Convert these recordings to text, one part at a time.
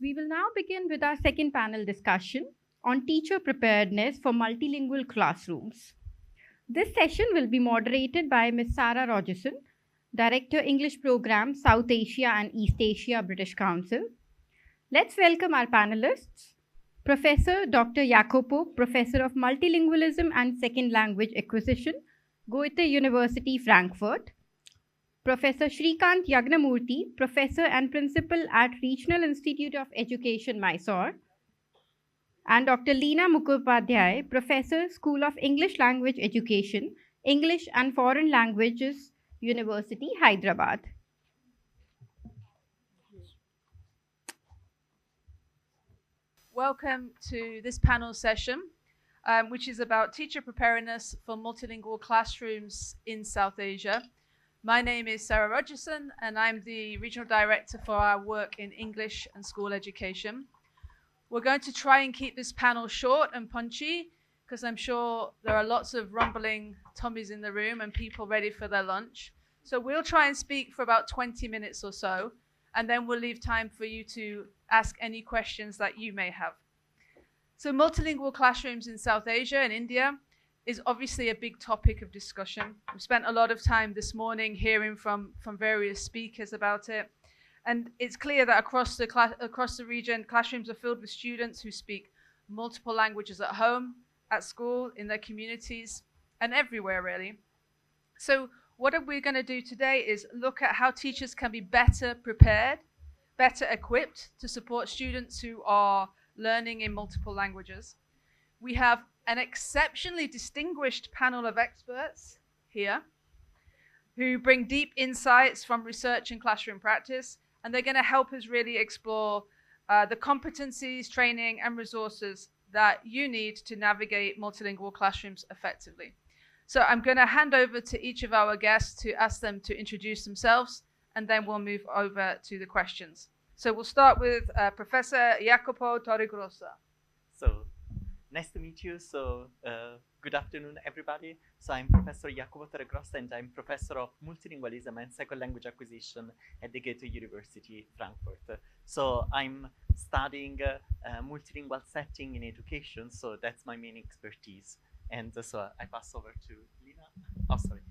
We will now begin with our second panel discussion on teacher preparedness for multilingual classrooms. This session will be moderated by Ms. Sarah Rogerson, Director English Program, South Asia and East Asia, British Council. Let's welcome our panelists. Professor Dr. Jacopo, Professor of Multilingualism and Second Language Acquisition, Goethe University, Frankfurt. Professor Shrikant Yagnamurthy, Professor and Principal at Regional Institute of Education, Mysore. And Dr. Leena Mukhopadhyay, Professor, School of English Language Education, English and Foreign Languages, University, Hyderabad. Welcome to this panel session, which is about teacher preparedness for multilingual classrooms in South Asia. My name is Sarah Rogerson, and I'm the Regional Director for our work in English and school education. We're going to try and keep this panel short and punchy, because I'm sure there are lots of rumbling tummies in the room and people ready for their lunch. So we'll try and speak for about 20 minutes or so, and then we'll leave time for you to ask any questions that you may have. So multilingual classrooms in South Asia and India is obviously a big topic of discussion. We've spent a lot of time this morning hearing from various speakers about it. And it's clear that across the region, classrooms are filled with students who speak multiple languages at home, at school, in their communities, and everywhere really. So what we're going to do today is look at how teachers can be better prepared, better equipped to support students who are learning in multiple languages. We have an exceptionally distinguished panel of experts here who bring deep insights from research and classroom practice, and they're going to help us really explore the competencies, training, and resources that you need to navigate multilingual classrooms effectively. So I'm going to hand over to each of our guests to ask them to introduce themselves, and then we'll move over to the questions. So we'll start with Professor Jacopo Torregrossa. So, nice to meet you. So, good afternoon, everybody. So, I'm Professor Jacopo Torregrossa, and I'm Professor of Multilingualism and Second Language Acquisition at the Goethe University, Frankfurt. So, I'm studying multilingual setting in education, so that's my main expertise. And so I pass over to Leena. Oh, sorry.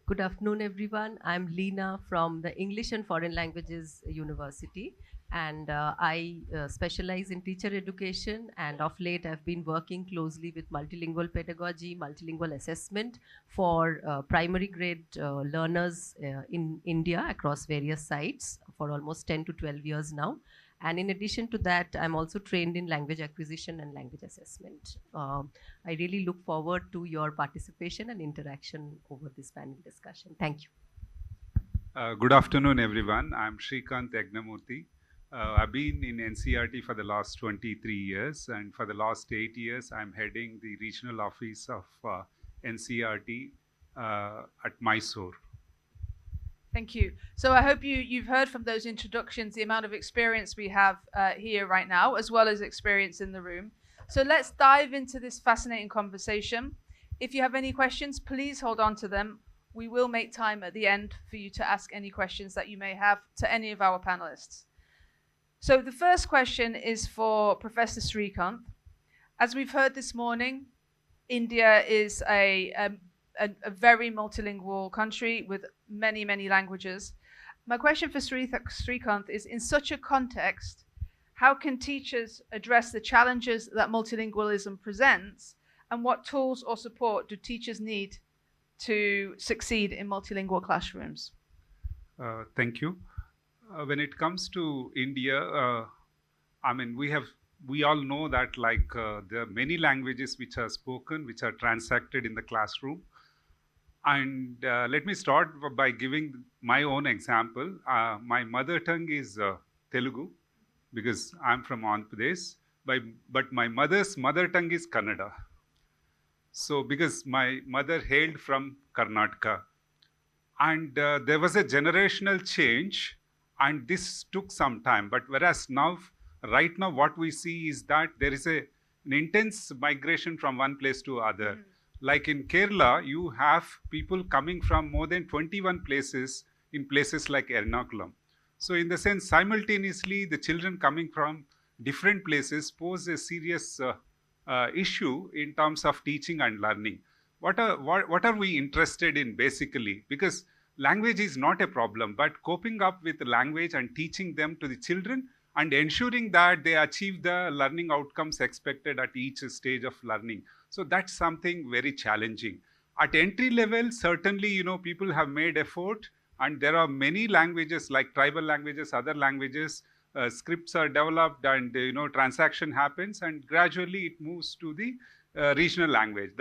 Good afternoon, everyone. I'm Leena from the English and Foreign Languages University, and I specialize in teacher education, and of late I've been working closely with multilingual pedagogy, multilingual assessment for primary grade learners in India across various sites for almost 10 to 12 years now. And in addition to that, I'm also trained in language acquisition and language assessment. I really look forward to your participation and interaction over this panel discussion. Thank you. Good afternoon, everyone. I'm Shrikant Yagnamurthy. I've been in NCERT for the last 23 years, and for the last 8 years, I'm heading the regional office of NCERT at Mysore. Thank you. So I hope you've heard from those introductions the amount of experience we have here right now, as well as experience in the room. So let's dive into this fascinating conversation. If you have any questions, please hold on to them. We will make time at the end for you to ask any questions that you may have to any of our panelists. So the first question is for Professor Shrikant. As we've heard this morning, India is a very multilingual country with many, many languages. My question for Shrikant is, in such a context, how can teachers address the challenges that multilingualism presents, and what tools or support do teachers need to succeed in multilingual classrooms? Thank you. When it comes to India, I mean, we all know that there are many languages which are spoken, which are transacted in the classroom. And let me start by giving my own example. My mother tongue is Telugu, because I'm from Andhra Pradesh, but my mother's mother tongue is Kannada. So because my mother hailed from Karnataka, and there was a generational change, and this took some time. But whereas right now, what we see is that there is an intense migration from one place to other. Like in Kerala, you have people coming from more than 21 places in places like Ernakulam. So in the sense, simultaneously, the children coming from different places pose a serious issue in terms of teaching and learning. What are we interested in basically? Because language is not a problem, but coping up with language and teaching them to the children and ensuring that they achieve the learning outcomes expected at each stage of learning. So that's something very challenging. At entry level, certainly, people have made effort, and there are many languages like tribal languages, other languages, scripts are developed, and transaction happens, and gradually it moves to the regional language.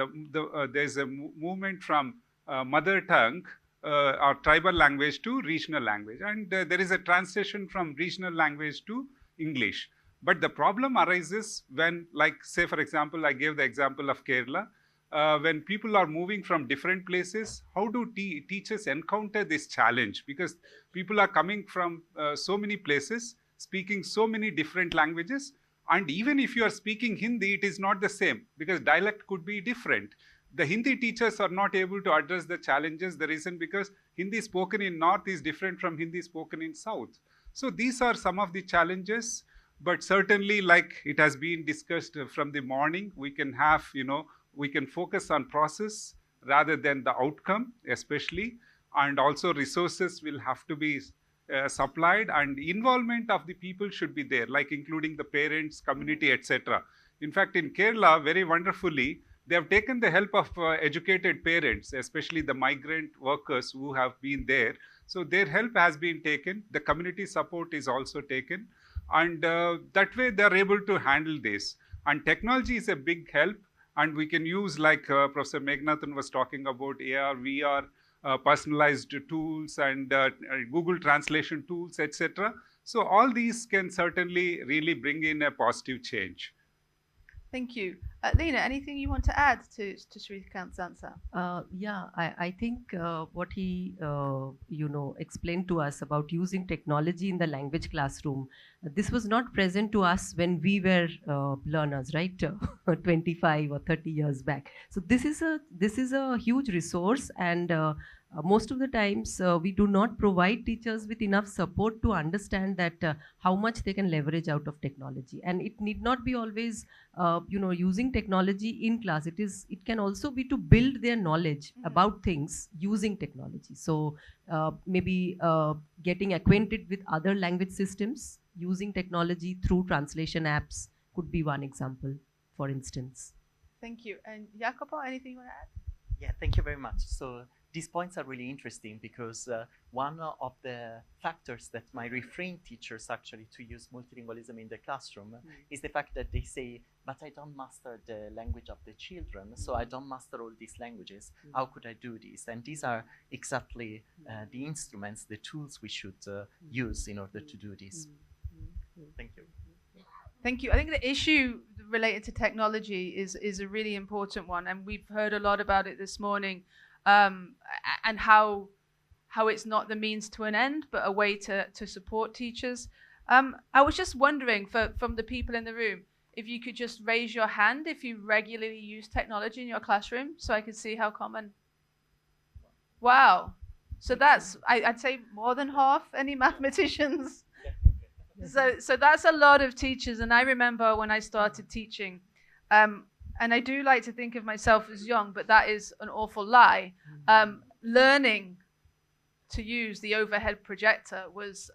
There's a movement from mother tongue or tribal language to regional language, and there is a transition from regional language to English. But the problem arises when, like, say for example, I gave the example of Kerala. When people are moving from different places, how do teachers encounter this challenge? Because people are coming from so many places, speaking so many different languages, and even if you are speaking Hindi, it is not the same because dialect could be different. The Hindi teachers are not able to address the challenges. The reason because Hindi spoken in North is different from Hindi spoken in South. So these are some of the challenges, but certainly, like it has been discussed from the morning, we can have, we can focus on process rather than the outcome, especially, and also resources will have to be supplied, and involvement of the people should be there, like including the parents, community, etc. In fact, in Kerala, very wonderfully, they have taken the help of educated parents, especially the migrant workers who have been there. So their help has been taken. The community support is also taken, and that way they are able to handle this. And technology is a big help. And we can use, like Professor Meghnathan was talking about, AR, VR, personalized tools, and Google translation tools, etc. So all these can certainly really bring in a positive change. Thank you. Lena, anything you want to add to Shrikant's answer? Yeah, I think what he explained to us about using technology in the language classroom, this was not present to us when we were learners, right? 25 or 30 years back. So this is a huge resource, and most of the times we do not provide teachers with enough support to understand that how much they can leverage out of technology. And it need not be always using technology in class. It can also be to build their knowledge about things using technology. So maybe getting acquainted with other language systems using technology through translation apps could be one example, for instance. Thank you. And Jacopo, anything you want to add? Yeah, thank you very much. So these points are really interesting because one of the factors that might refrain teachers actually to use multilingualism in the classroom is the fact that they say, but I don't master the language of the children, so I don't master all these languages. How could I do this? And these are exactly the instruments, the tools we should use in order to do this. Thank you. Thank you. I think the issue related to technology is a really important one, and we've heard a lot about it this morning, and how it's not the means to an end, but a way to support teachers. I was just wondering, from the people in the room, if you could just raise your hand if you regularly use technology in your classroom, so I could see how common. Wow. So that's, I'd say, more than half. Any mathematicians? So that's a lot of teachers. And I remember when I started teaching, and I do like to think of myself as young, but that is an awful lie. Learning to use the overhead projector was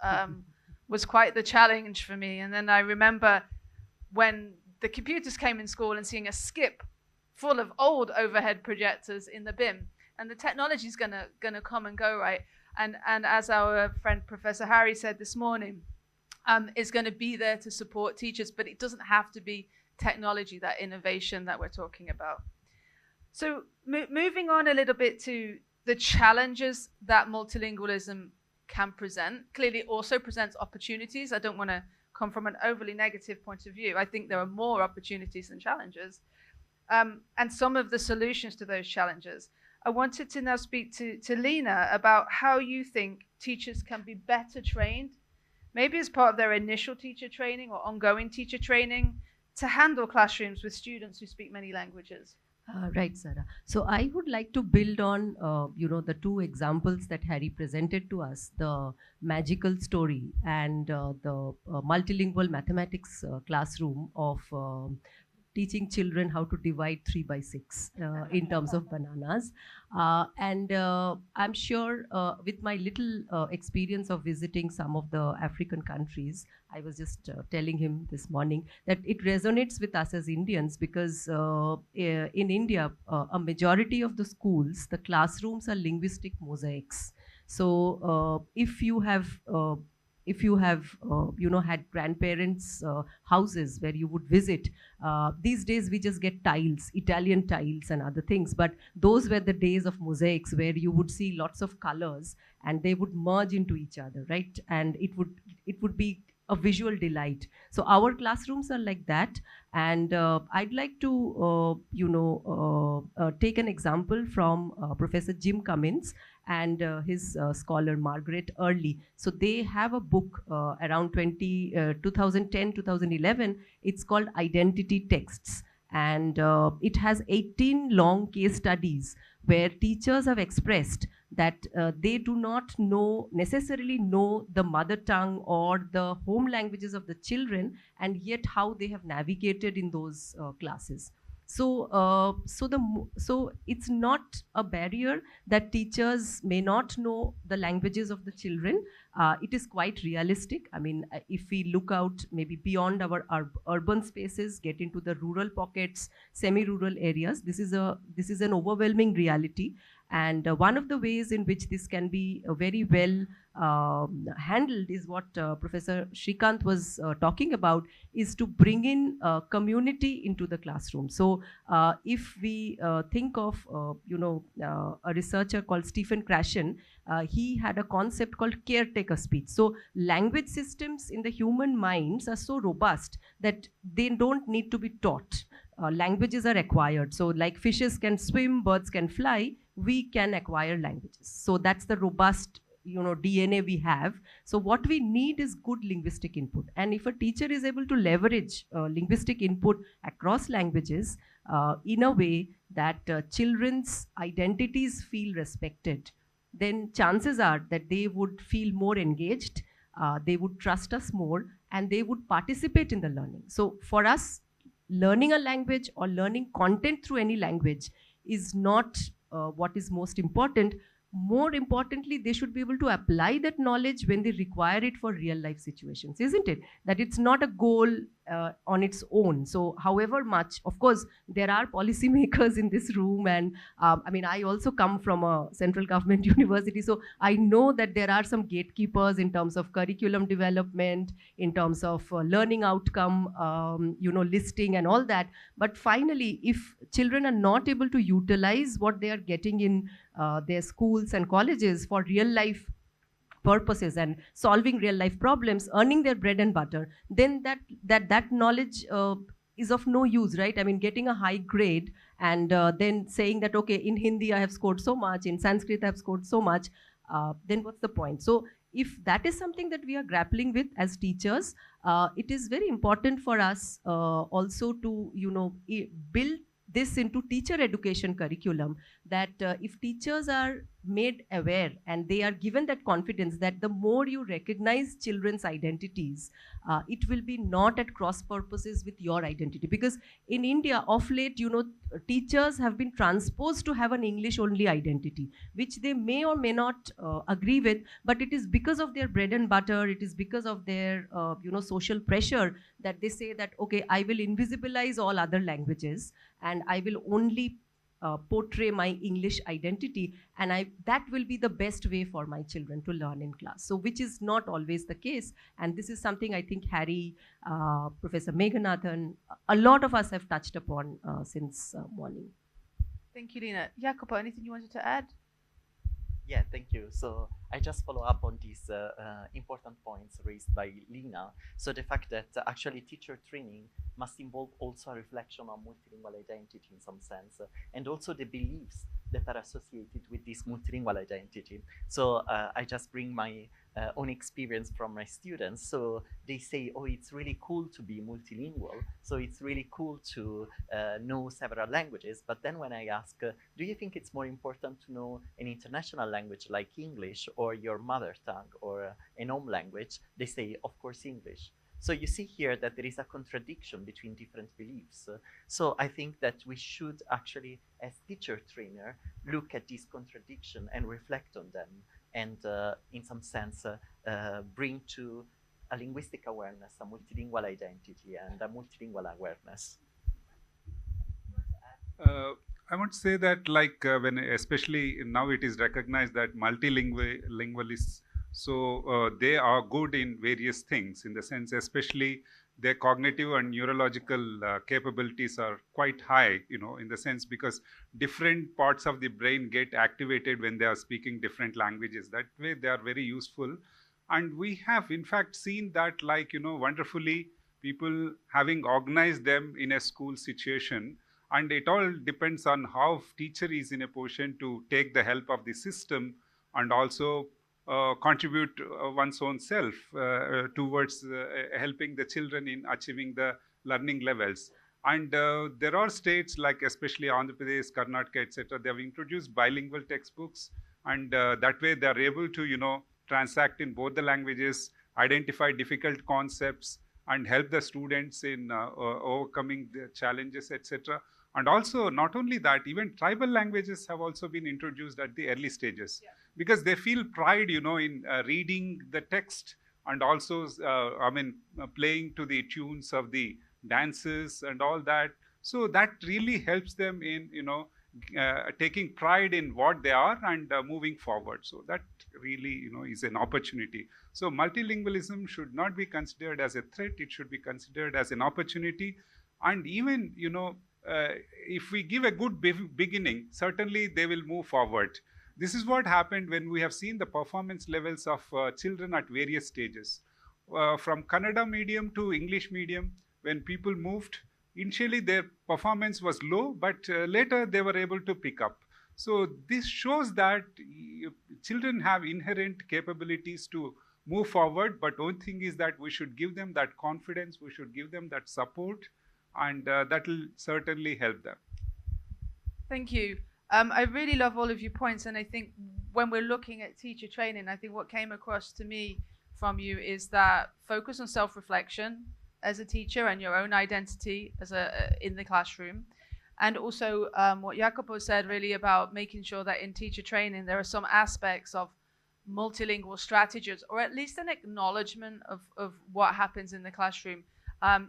quite the challenge for me. And then I remember when the computers came in school and seeing a skip full of old overhead projectors in the bin. And the technology is gonna come and go, right? And as our friend Professor Harry said this morning, is going to be there to support teachers, but it doesn't have to be technology, that innovation that we're talking about. So moving on a little bit to the challenges that multilingualism can present. Clearly, it also presents opportunities. I don't want to come from an overly negative point of view. I think there are more opportunities than challenges, and some of the solutions to those challenges. I wanted to now speak to Lena about how you think teachers can be better trained, maybe as part of their initial teacher training or ongoing teacher training, to handle classrooms with students who speak many languages. Right, Sarah. So I would like to build on, the two examples that Harry presented to us, the magical story and the multilingual mathematics classroom of teaching children how to divide 3 by 6 in terms of bananas. And I'm sure with my little experience of visiting some of the African countries, I was just telling him this morning that it resonates with us as Indians because in India, a majority of the schools, the classrooms are linguistic mosaics. So if you have had grandparents houses where you would visit, these days we just get tiles, Italian tiles and other things, but those were the days of mosaics where you would see lots of colors and they would merge into each other, right? And it would be a visual delight. So our classrooms are like that. And I'd like to take an example from Professor Jim Cummins and his scholar Margaret Early. So they have a book around 2010, 2011. It's called Identity Texts. And it has 18 long case studies where teachers have expressed that they do not necessarily know the mother tongue or the home languages of the children, and yet how they have navigated in those classes. So it's not a barrier that teachers may not know the languages of the children. It is quite realistic. I mean, if we look out maybe beyond our urban spaces, get into the rural pockets, semi-rural areas, this is an overwhelming reality. And one of the ways in which this can be very well handled is what Professor Shrikant was talking about, is to bring in community into the classroom. So if we think of, a researcher called Stephen Krashen, he had a concept called caretaker speech. So language systems in the human minds are so robust that they don't need to be taught. Languages are acquired. So like fishes can swim, birds can fly, we can acquire languages. So that's the robust DNA we have. So what we need is good linguistic input. And if a teacher is able to leverage linguistic input across languages in a way that children's identities feel respected, then chances are that they would feel more engaged, they would trust us more, and they would participate in the learning. So for us, learning a language or learning content through any language is not what is most important. More importantly, they should be able to apply that knowledge when they require it for real life situations, isn't it? That it's not a goal on its own. So however much, of course, there are policymakers in this room, and I mean, I also come from a central government university, so I know that there are some gatekeepers in terms of curriculum development, in terms of learning outcome, listing and all that. But finally, if children are not able to utilize what they are getting in their schools and colleges for real life purposes and solving real life problems, earning their bread and butter, then that knowledge is of no use, right? I mean, getting a high grade and then saying that, okay, in Hindi I have scored so much, in Sanskrit I have scored so much, then what's the point? So if that is something that we are grappling with as teachers, it is very important for us also to, build this into teacher education curriculum, that if teachers are made aware and they are given that confidence that the more you recognize children's identities, it will be not at cross purposes with your identity. Because in India, of late, teachers have been transposed to have an English only identity, which they may or may not agree with, but it is because of their bread and butter, it is because of their social pressure that they say that, okay, I will invisibilize all other languages and I will only portray my English identity, and that will be the best way for my children to learn in class. So which is not always the case, and this is something I think Harry, Professor Meghanathan, a lot of us have touched upon since morning. Thank you, Lina. Jacopo, anything you wanted to add? Yeah, thank you. So I just follow up on these important points raised by Lina. So the fact that actually teacher training must involve also a reflection on multilingual identity in some sense, and also the beliefs that are associated with this multilingual identity. So I just bring my own experience from my students. So they say, oh, it's really cool to be multilingual. So it's really cool to know several languages. But then when I ask, do you think it's more important to know an international language like English or your mother tongue or an home language? They say, of course, English. So you see here that there is a contradiction between different beliefs. So I think that we should actually, as teacher trainer, look at this contradiction and reflect on them, and in some sense bring to a linguistic awareness, a multilingual identity, and a multilingual awareness. I want to say that, like when especially now it is recognized that multilingualists, so they are good in various things, in the sense especially their cognitive and neurological capabilities are quite high, in the sense because different parts of the brain get activated when they are speaking different languages. That way they are very useful. And we have in fact seen that, like, wonderfully, people having organized them in a school situation. And it all depends on how teacher is in a position to take the help of the system and also contribute one's own self towards helping the children in achieving the learning levels. And there are states like especially Andhra Pradesh, Karnataka, etc. They have introduced bilingual textbooks, and that way they are able to transact in both the languages, identify difficult concepts, and help the students in overcoming the challenges, etc. And also, not only that, even tribal languages have also been introduced at the early stages, because they feel pride, in reading the text, and also, playing to the tunes of the dances and all that. So that really helps them in, taking pride in what they are and moving forward. So that really, is an opportunity. So multilingualism should not be considered as a threat. It should be considered as an opportunity. And even, if we give a good beginning, certainly they will move forward. This is what happened when we have seen the performance levels of children at various stages. From Kannada medium to English medium, when people moved, initially their performance was low, but later they were able to pick up. So this shows that children have inherent capabilities to move forward, but one thing is that we should give them that confidence, we should give them that support, and that will certainly help them. Thank you. I really love all of your points, and I think when we're looking at teacher training, I think what came across to me from you is that focus on self-reflection as a teacher and your own identity as in the classroom, and also what Jacopo said really about making sure that in teacher training there are some aspects of multilingual strategies, or at least an acknowledgement of what happens in the classroom,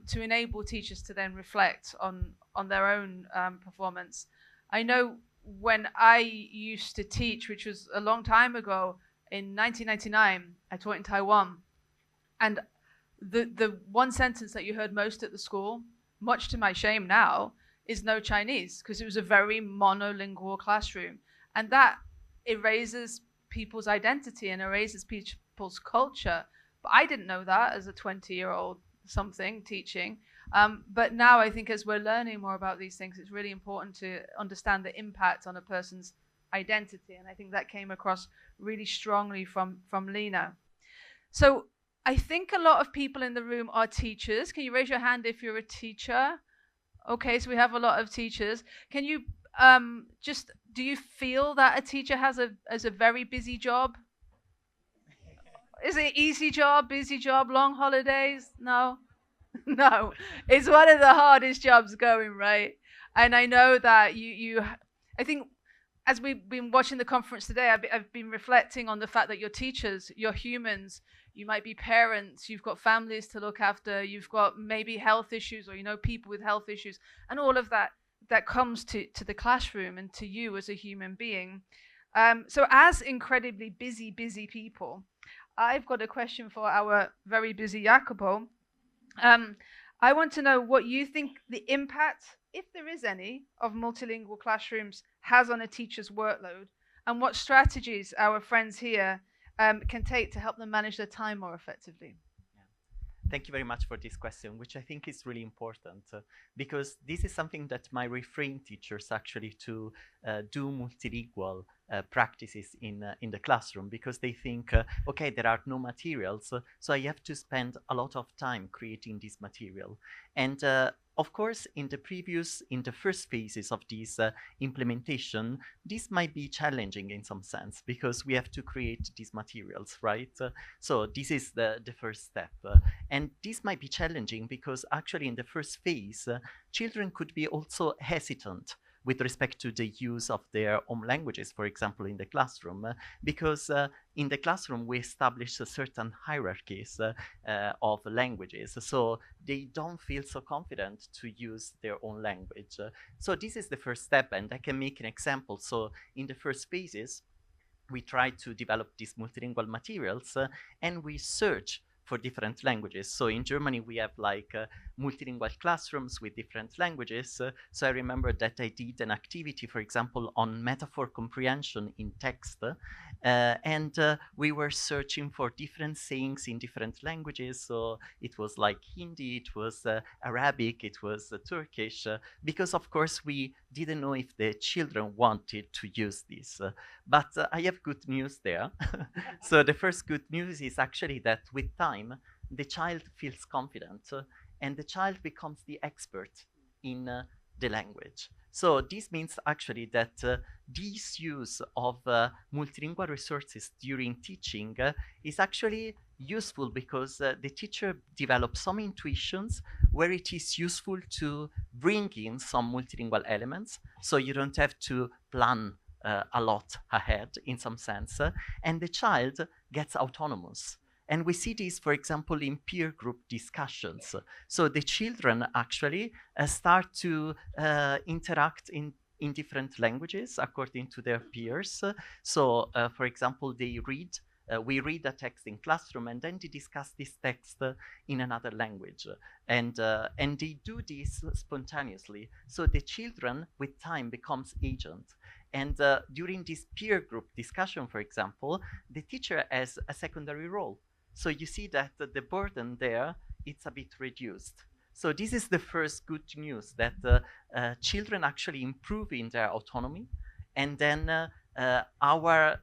to enable teachers to then reflect on their own performance. I know when I used to teach, which was a long time ago, in 1999, I taught in Taiwan, and the one sentence that you heard most at the school, much to my shame now, is no Chinese, because it was a very monolingual classroom, and that erases people's identity and erases people's culture. But I didn't know that as a 20-year-old something teaching. But now I think as we're learning more about these things, it's really important to understand the impact on a person's identity. And I think that came across really strongly from Lina. So I think a lot of people in the room are teachers. Can you raise your hand if you're a teacher? Okay, so we have a lot of teachers. Can you do you feel that a teacher has a very busy job? Is it easy job, busy job, long holidays? No? No, it's one of the hardest jobs going, right? And I know that I think as we've been watching the conference today, I've been reflecting on the fact that you're teachers, you're humans, you might be parents, you've got families to look after, you've got maybe health issues, or people with health issues, and all of that comes to the classroom and to you as a human being. So as incredibly busy people, I've got a question for our very busy Jacopo. I want to know what you think the impact, if there is any, of multilingual classrooms has on a teacher's workload, and what strategies our friends here can take to help them manage their time more effectively? Thank you very much for this question, which I think is really important because this is something that might refrain teachers actually to do multilingual practices in the classroom, because they think, okay, there are no materials, so I have to spend a lot of time creating this material. And of course, in the first phases of this implementation, this might be challenging in some sense because we have to create these materials, right? So this is the first step. And this might be challenging because actually in the first phase, children could be also hesitant with respect to the use of their home languages, for example, in the classroom, because in the classroom we establish certain hierarchies of languages, so they don't feel so confident to use their own language. So this is the first step, and I can make an example. So in the first phases, we try to develop these multilingual materials and we search for different languages. So in Germany, we have like multilingual classrooms with different languages. So I remember that I did an activity, for example, on metaphor comprehension in text. And we were searching for different sayings in different languages. So it was like Hindi, it was Arabic, it was Turkish, because of course we didn't know if the children wanted to use this. But I have good news there. So the first good news is actually that with time, the child feels confident and the child becomes the expert in the language. So this means actually that this use of multilingual resources during teaching is actually useful because the teacher develops some intuitions where it is useful to bring in some multilingual elements, so you don't have to plan a lot ahead in some sense, and the child gets autonomous. And we see this, for example, in peer group discussions. So the children actually start to interact in different languages according to their peers. So, for example, we read a text in classroom and then they discuss this text in another language. And they do this spontaneously. So the children with time becomes agent. And during this peer group discussion, for example, the teacher has a secondary role. So you see that the burden there, it's a bit reduced. So this is the first good news, that children actually improve in their autonomy. And then our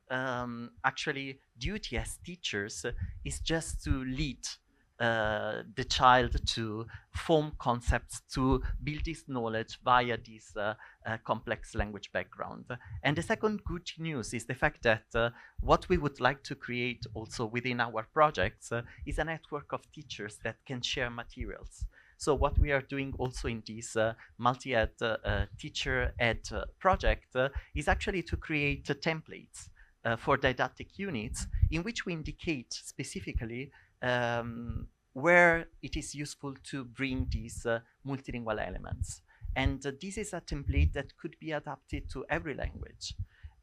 actually duty as teachers is just to lead the child to form concepts, to build this knowledge via this complex language background. And the second good news is the fact that what we would like to create also within our projects is a network of teachers that can share materials. So what we are doing also in this multi-ed teacher ed project is actually to create templates for didactic units in which we indicate specifically where it is useful to bring these multilingual elements. And this is a template that could be adapted to every language.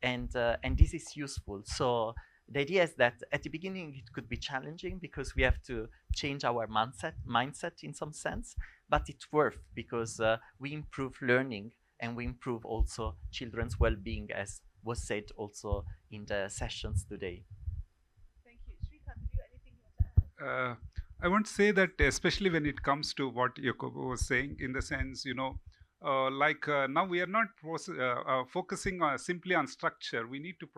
And this is useful. So the idea is that at the beginning it could be challenging because we have to change our mindset in some sense, but it's worth because we improve learning and we improve also children's well-being, as was said also in the sessions today. Thank you. Srikanth, have you got anything you want to add? I want to say that especially when it comes to what Jacobo was saying, in the sense, now we are not focusing simply on structure. We need to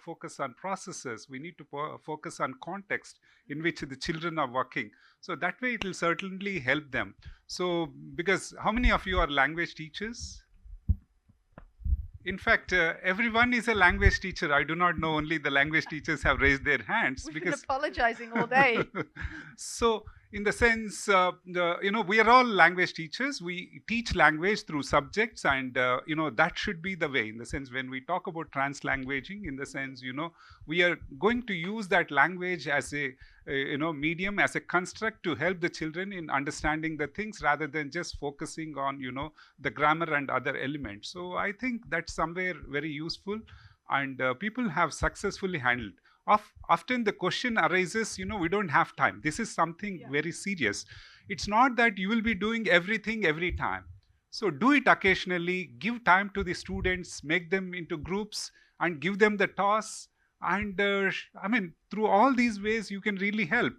focus on processes. We need to focus on context in which the children are working. So that way it will certainly help them. So, because how many of you are language teachers? In fact, everyone is a language teacher. I do not know, only the language teachers have raised their hands. We've been apologizing all day. So, in the sense, we are all language teachers. We teach language through subjects, and that should be the way. In the sense, when we talk about translanguaging, in the sense, we are going to use that language as a medium, as a construct to help the children in understanding the things rather than just focusing on the grammar and other elements. So I think that's somewhere very useful, and people have successfully handled. Often the question arises, we don't have time. This is something very serious. It's not that you will be doing everything every time. So do it occasionally, give time to the students, make them into groups and give them the tasks. And through all these ways, you can really help.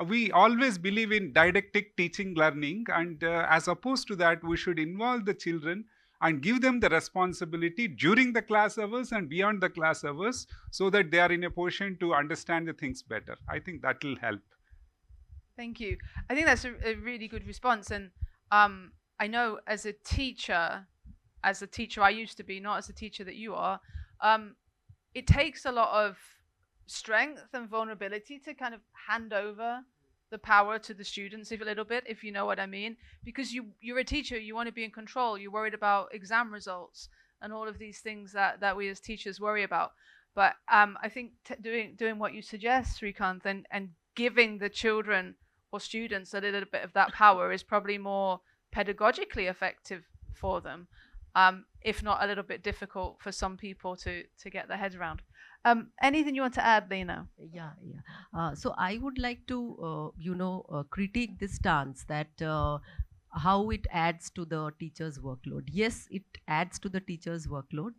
We always believe in didactic teaching learning, and as opposed to that, we should involve the children and give them the responsibility during the class hours and beyond the class hours, so that they are in a position to understand the things better. I think that will help. Thank you. I think that's a really good response. And I know as a teacher I used to be, not as a teacher that you are, it takes a lot of strength and vulnerability to kind of hand over the power to the students a little bit, if you know what I mean. Because you're a teacher, you want to be in control, you're worried about exam results and all of these things that we as teachers worry about. But I think doing what you suggest, Srikanth, and giving the children or students a little bit of that power is probably more pedagogically effective for them, if not a little bit difficult for some people to get their heads around. Anything you want to add, Lena? Yeah. So I would like to, critique this stance that how it adds to the teacher's workload. Yes, it adds to the teacher's workload.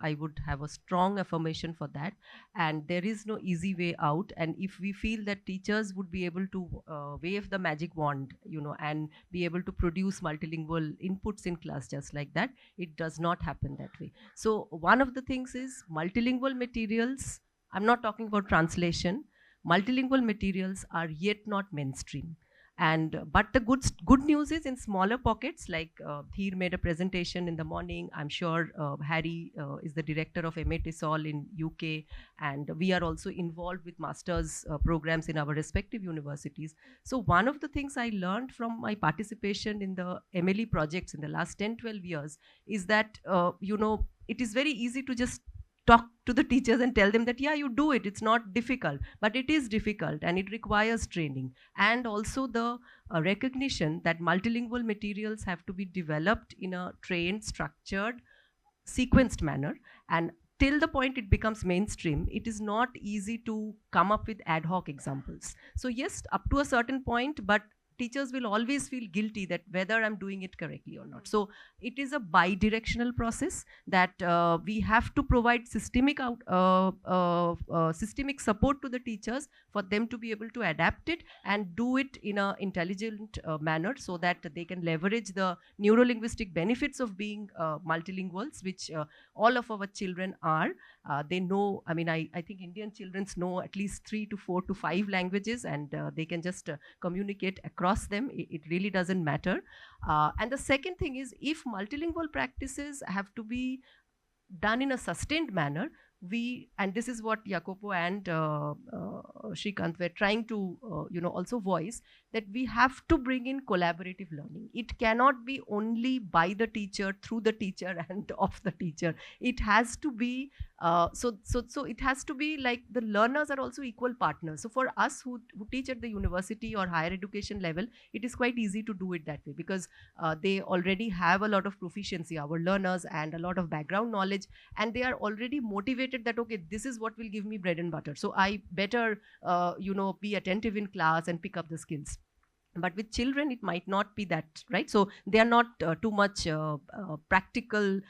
I would have a strong affirmation for that, and there is no easy way out. And if we feel that teachers would be able to wave the magic wand, and be able to produce multilingual inputs in class just like that, it does not happen that way. So one of the things is multilingual materials. I'm not talking about translation. Multilingual materials are yet not mainstream. But the good news is, in smaller pockets, like Dheer made a presentation in the morning. I'm sure Harry is the director of MA TESOL in UK, and we are also involved with master's programs in our respective universities. So one of the things I learned from my participation in the MLE projects in the last 10-12 years is that it is very easy to just talk to the teachers and tell them that, yeah, you do it, it's not difficult. But it is difficult, and it requires training, and also the recognition that multilingual materials have to be developed in a trained, structured, sequenced manner. And till the point it becomes mainstream, it is not easy to come up with ad hoc examples. So yes, up to a certain point, but teachers will always feel guilty that whether I'm doing it correctly or not. So it is a bi-directional process that we have to provide systemic systemic support to the teachers for them to be able to adapt it and do it in an intelligent manner, so that they can leverage the neuro-linguistic benefits of being multilinguals, which all of our children are. They know, I think Indian children know at least 3 to 4 to 5 languages, and they can just communicate across them. It really doesn't matter. And the second thing is, if multilingual practices have to be done in a sustained manner, and this is what Jacopo and Srikanth were trying to also voice, that we have to bring in collaborative learning. It cannot be only by the teacher, through the teacher, and of the teacher. It has to be so it has to be like the learners are also equal partners. So for us who teach at the university or higher education level, it is quite easy to do it that way, because they already have a lot of proficiency, our learners, and a lot of background knowledge, and they are already motivated that, okay, this is what will give me bread and butter, so I better be attentive in class and pick up the skills. But with children, it might not be that, right? So they are not too much practical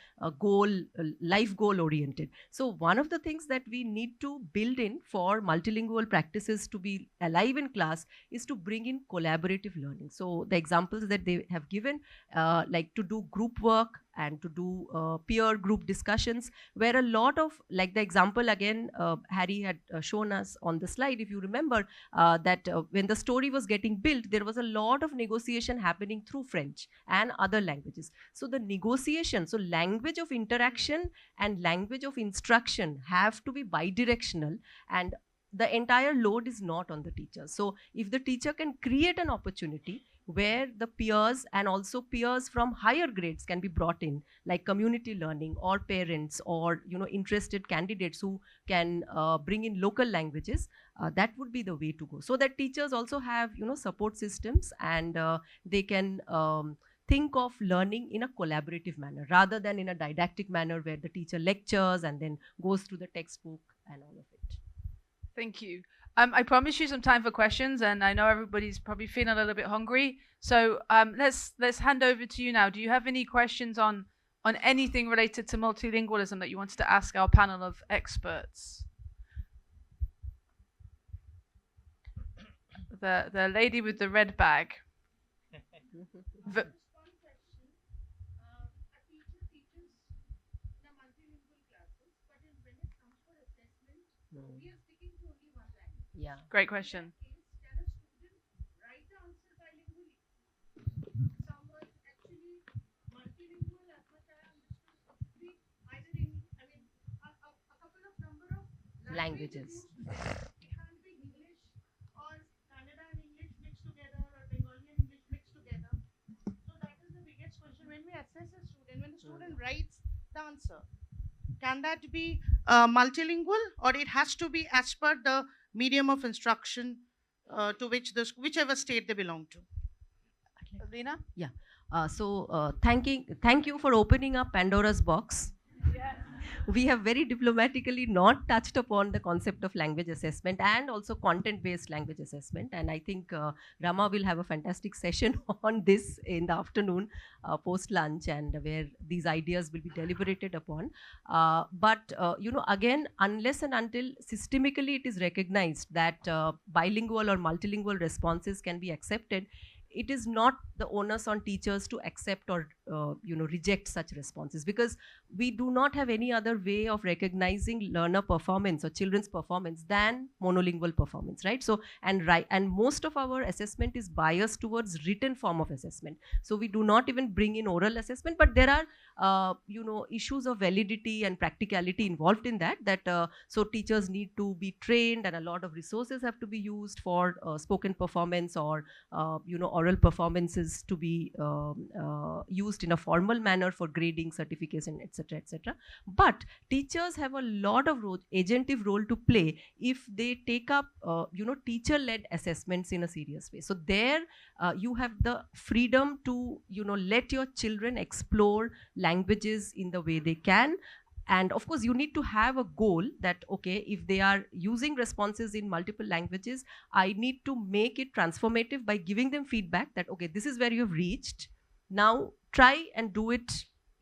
life goal oriented. So one of the things that we need to build in for multilingual practices to be alive in class is to bring in collaborative learning. So the examples that they have given, like to do group work and to do peer group discussions, where a lot of, like the example again, Harry had shown us on the slide, if you remember, that when the story was getting built, there was a lot of negotiation happening through French and other languages. So the negotiation, so language of interaction and language of instruction have to be bidirectional, and the entire load is not on the teacher. So if the teacher can create an opportunity where the peers and also peers from higher grades can be brought in, like community learning or parents or interested candidates who can bring in local languages, that would be the way to go, so that teachers also have support systems, and they can think of learning in a collaborative manner rather than in a didactic manner where the teacher lectures and then goes through the textbook and all of it. Thank you. I promised you some time for questions, and I know everybody's probably feeling a little bit hungry. So let's hand over to you now. Do you have any questions on anything related to multilingualism that you wanted to ask our panel of experts? the lady with the red bag. Yeah. Great question. Languages. When we assess a student, when the student writes the answer, can that be multilingual, or it has to be as per the medium of instruction to which whichever state they belong to? Lena? Yeah. Thank you for opening up Pandora's box. We have very diplomatically not touched upon the concept of language assessment and also content-based language assessment. And I think Rama will have a fantastic session on this in the afternoon post-lunch, and where these ideas will be deliberated upon. Again, unless and until systemically it is recognized that bilingual or multilingual responses can be accepted, it is not the onus on teachers to accept or reject such responses, because we do not have any other way of recognizing learner performance or children's performance than monolingual performance, right? So and most of our assessment is biased towards written form of assessment, so we do not even bring in oral assessment. But there are issues of validity and practicality involved in that so teachers need to be trained, and a lot of resources have to be used for spoken performance or oral performances to be used in a formal manner for grading, certification, etc., etc. But teachers have a lot of agentive role to play if they take up teacher-led assessments in a serious way. So there you have the freedom to let your children explore languages in the way they can. And of course, you need to have a goal that, okay, if they are using responses in multiple languages, I need to make it transformative by giving them feedback that, okay, this is where you have reached. Now try and do it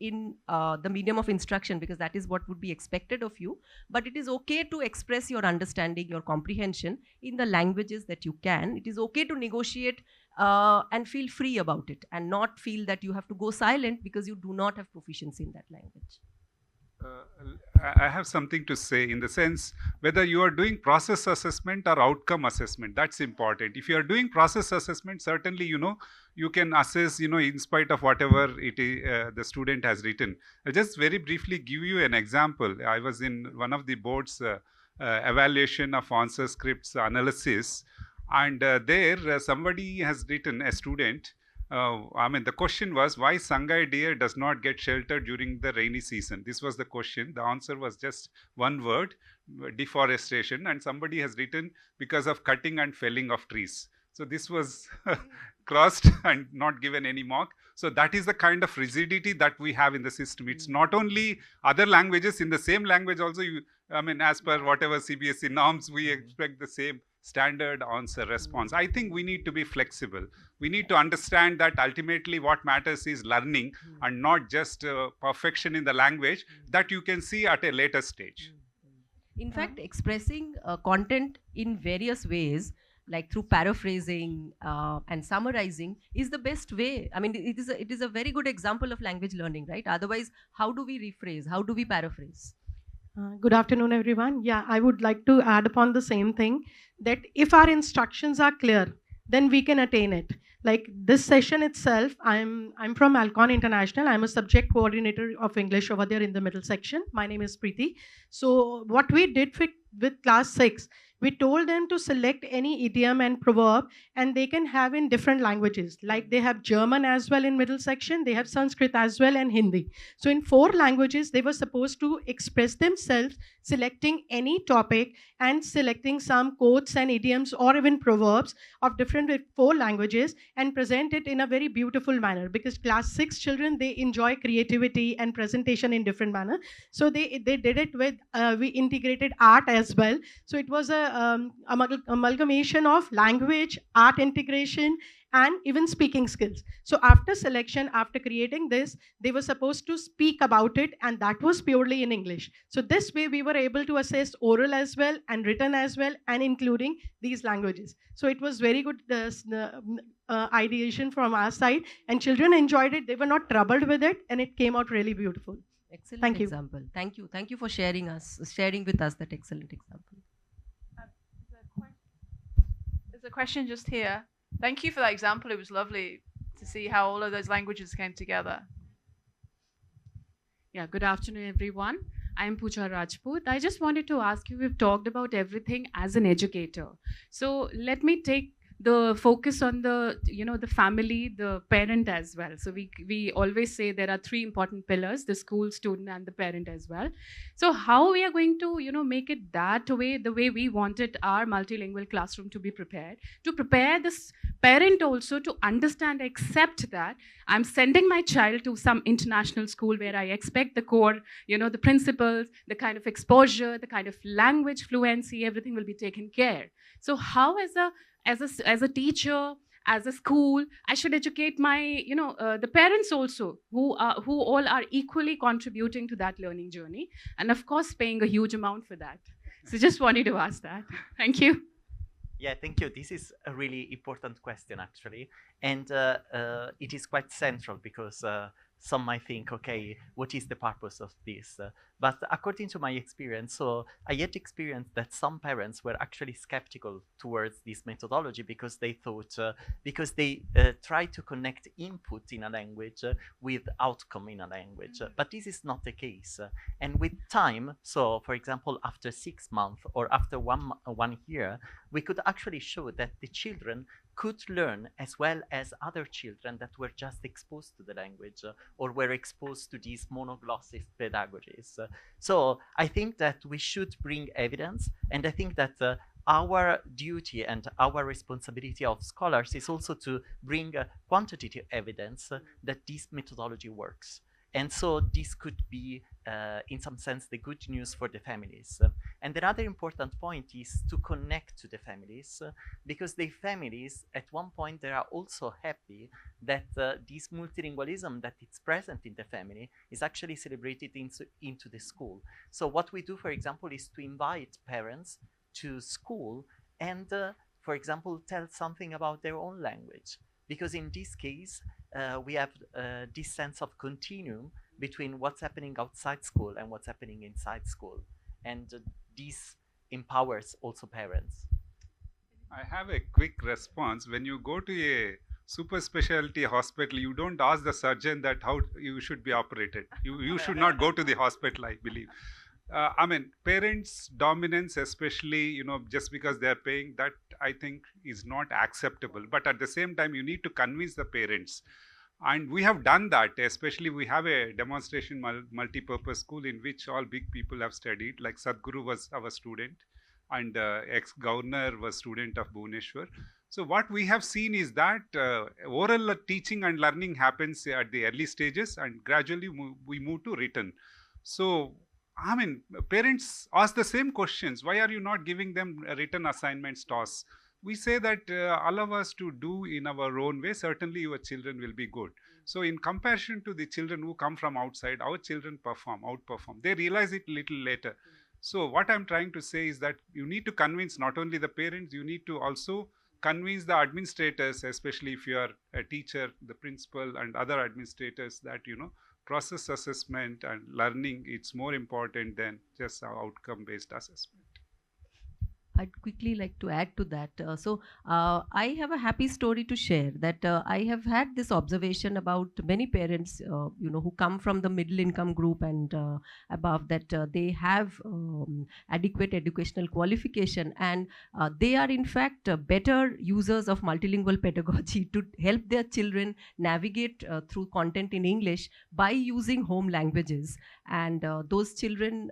in the medium of instruction, because that is what would be expected of you. But it is okay to express your understanding, your comprehension in the languages that you can. It is okay to negotiate and feel free about it, and not feel that you have to go silent because you do not have proficiency in that language. I have something to say, in the sense whether you are doing process assessment or outcome assessment, that's important. If you are doing process assessment, certainly you can assess in spite of whatever it is the student has written. I'll just very briefly give you an example. I was in one of the board's evaluation of answer scripts analysis, and there somebody has written, a student. The question was why Sangai deer does not get shelter during the rainy season. This was the question. The answer was just one word, deforestation, and somebody has written because of cutting and felling of trees. So this was crossed and not given any mark. So that is the kind of rigidity that we have in the system. It's not only other languages, in the same language also, as per whatever CBSE norms, we expect the same standard answer response. I think we need to be flexible. We need to understand that ultimately what matters is learning and not just perfection in the language that you can see at a later stage. In fact, expressing content in various ways, like through paraphrasing and summarizing, is the best way. It is a very good example of language learning, right? Otherwise, how do we rephrase? How do we paraphrase? Good afternoon, everyone. Yeah, I would like to add upon the same thing, that if our instructions are clear, then we can attain it. Like this session itself, I'm from Alcon International. I'm a subject coordinator of English over there in the middle section. My name is Preeti. So what we did with class 6, we told them to select any idiom and proverb, and they can have in different languages. Like they have German as well in middle section, they have Sanskrit as well, and Hindi. So in 4 languages, they were supposed to express themselves, selecting any topic and selecting some quotes and idioms or even proverbs of different 4 languages, and present it in a very beautiful manner, because class 6 children, they enjoy creativity and presentation in different manner. So they did it with, we integrated art as well. So it was a amalgamation of language, art integration, and even speaking skills. So after selection, after creating this, they were supposed to speak about it, and that was purely in English. So this way we were able to assess oral as well and written as well, and including these languages. So it was very good ideation from our side, and children enjoyed it. They were not troubled with it, and it came out really beautiful. Excellent Thank you. example. Thank you. Thank you for sharing with us that excellent example. There's a question just here. Thank you for that example. It was lovely to see how all of those languages came together. Yeah, good afternoon, everyone. I'm Pooja Rajput. I just wanted to ask you, we've talked about everything as an educator. So let me take the focus on the, the family, the parent as well. So we always say there are three important pillars: the school, student, and the parent as well. So how we are going to, make it that way, the way we wanted our multilingual classroom to be prepared, to prepare this parent also to understand, accept that I'm sending my child to some international school where I expect the core, the principles, the kind of exposure, the kind of language fluency, everything will be taken care. So how as a teacher, as a school, I should educate my, the parents also, who all are equally contributing to that learning journey, and of course paying a huge amount for that. So just wanted to ask that. Thank you. Yeah, thank you. This is a really important question, actually. And it is quite central because some might think, okay, what is the purpose of this? But according to my experience, so I had experienced that some parents were actually skeptical towards this methodology because they thought, because they tried to connect input in a language with outcome in a language. But this is not the case. And with time, so for example, after 6 months or after one year, we could actually show that the children could learn as well as other children that were just exposed to the language or were exposed to these monoglossis pedagogies. So I think that we should bring evidence, and I think that our duty and our responsibility of scholars is also to bring quantitative evidence that this methodology works. And so this could be, in some sense, the good news for the families. And another important point is to connect to the families, because the families, at one point, they are also happy that this multilingualism that is present in the family is actually celebrated into the school. So what we do, for example, is to invite parents to school and, for example, tell something about their own language. Because in this case, we have this sense of continuum between what's happening outside school and what's happening inside school. And this empowers also parents. I have a quick response. When you go to a super specialty hospital, you don't ask the surgeon that how you should be operated. You should not go to the hospital, I believe. I mean, parents' dominance, especially, just because they're paying, that I think is not acceptable. But at the same time, you need to convince the parents. And we have done that, especially we have a demonstration multi-purpose school in which all big people have studied, like Sadhguru was our student and ex-governor was student of Bhubaneswar. So what we have seen is that oral teaching and learning happens at the early stages, and gradually we move to written. So I mean, parents ask the same questions. Why are you not giving them written assignments, tasks? We say that allow us to do in our own way. Certainly your children will be good. So in comparison to the children who come from outside, our children outperform. They realize it little later. So what I'm trying to say is that you need to convince not only the parents, you need to also convince the administrators, especially if you are a teacher, the principal and other administrators, that, process assessment and learning, it's more important than just outcome-based assessment. I'd quickly like to add to that. I have a happy story to share that I have had this observation about many parents, who come from the middle income group and above, that they have adequate educational qualification, and they are in fact better users of multilingual pedagogy to help their children navigate through content in English by using home languages. And those children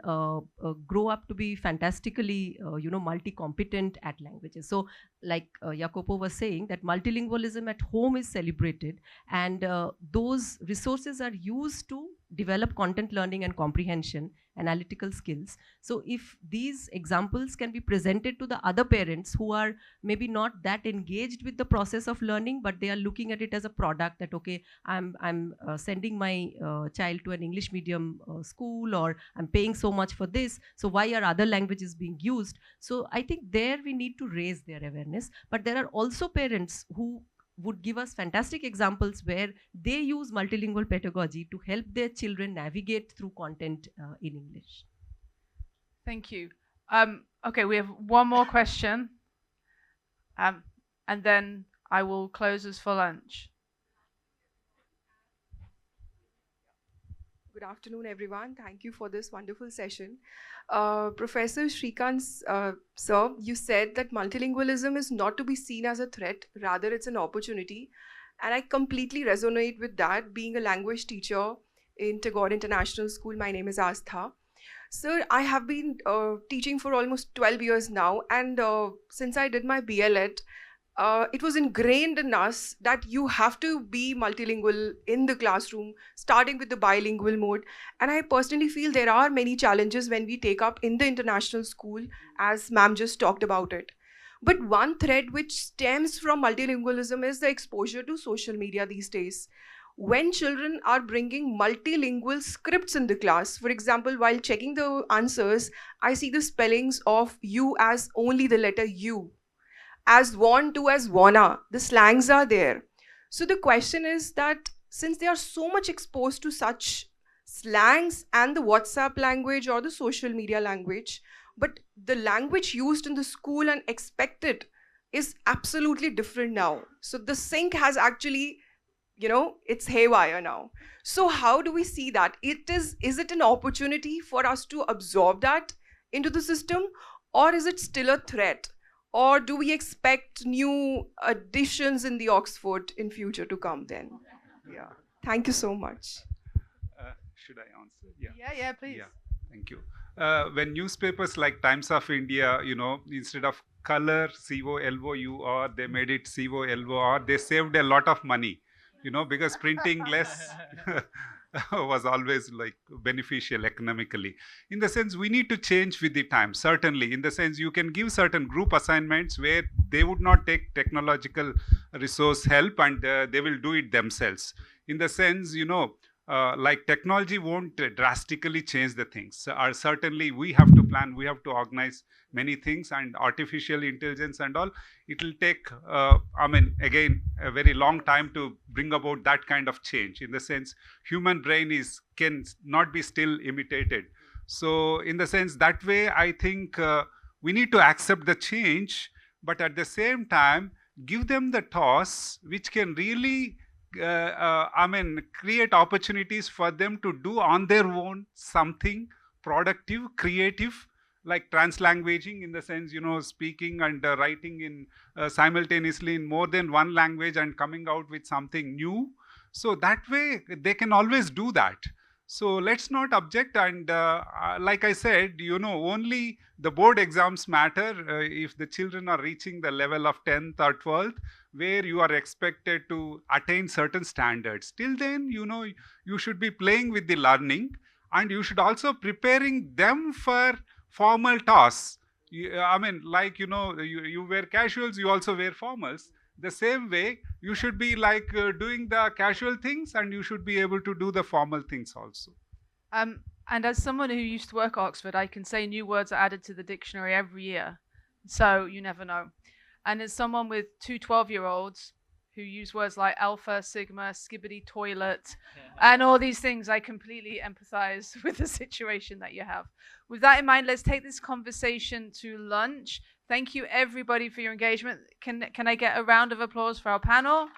grow up to be fantastically, multi-competent at languages. So like Jacopo was saying, that multilingualism at home is celebrated, and those resources are used to develop content learning and comprehension, analytical skills. So if these examples can be presented to the other parents who are maybe not that engaged with the process of learning, but they are looking at it as a product that, okay, I'm sending my child to an English medium school, or I'm paying so much for this, so why are other languages being used? So I think there we need to raise their awareness. But there are also parents who would give us fantastic examples where they use multilingual pedagogy to help their children navigate through content in English. Thank you. Okay, we have one more question, and then I will close us for lunch. Good afternoon, everyone. Thank you for this wonderful session. Professor Shrikant, sir, you said that multilingualism is not to be seen as a threat, rather it's an opportunity. And I completely resonate with that. Being a language teacher in Tagore International School, my name is Astha. Sir, I have been teaching for almost 12 years now, and since I did my BLEd, it was ingrained in us that you have to be multilingual in the classroom, starting with the bilingual mode. And I personally feel there are many challenges when we take up in the international school, as ma'am just talked about it. But one thread which stems from multilingualism is the exposure to social media these days. When children are bringing multilingual scripts in the class, for example, while checking the answers, I see the spellings of you as only the letter U, as want to as wanna, the slangs are there. So the question is that since they are so much exposed to such slangs and the WhatsApp language or the social media language, but the language used in the school and expected is absolutely different now. So the sync has actually, it's haywire now. So how do we see that? Is it an opportunity for us to absorb that into the system, or is it still a threat? Or do we expect new additions in the Oxford in future to come then? Yeah. Thank you so much. Should I answer? Yeah, please. Yeah, thank you. When newspapers like Times of India, instead of color, C-O-L-O-U-R, they made it C-O-L-O-R, they saved a lot of money, because printing less was always like beneficial economically. In the sense, we need to change with the time, certainly. In the sense, you can give certain group assignments where they would not take technological resource help, and they will do it themselves. In the sense, like technology won't drastically change the things. Certainly, we have to plan, we have to organize many things, and artificial intelligence and all, it will take, again, a very long time to bring about that kind of change. In the sense, human brain can not be still imitated. So in the sense, that way, I think we need to accept the change, but at the same time, give them the toss, which can really create opportunities for them to do on their own something productive, creative, like translanguaging, in the sense, speaking and writing in simultaneously in more than one language and coming out with something new. So that way they can always do that. So let's not object. And like I said, only the board exams matter if the children are reaching the level of 10th or 12th, where you are expected to attain certain standards. Till then, you should be playing with the learning, and you should also preparing them for formal tasks. You wear casuals, you also wear formals. The same way, you should be like doing the casual things, and you should be able to do the formal things also. And as someone who used to work at Oxford, I can say new words are added to the dictionary every year. So you never know. And as someone with two 12-year-olds who use words like alpha, sigma, skibbity toilet, and all these things, I completely empathize with the situation that you have. With that in mind, let's take this conversation to lunch. Thank you, everybody, for your engagement. Can I get a round of applause for our panel?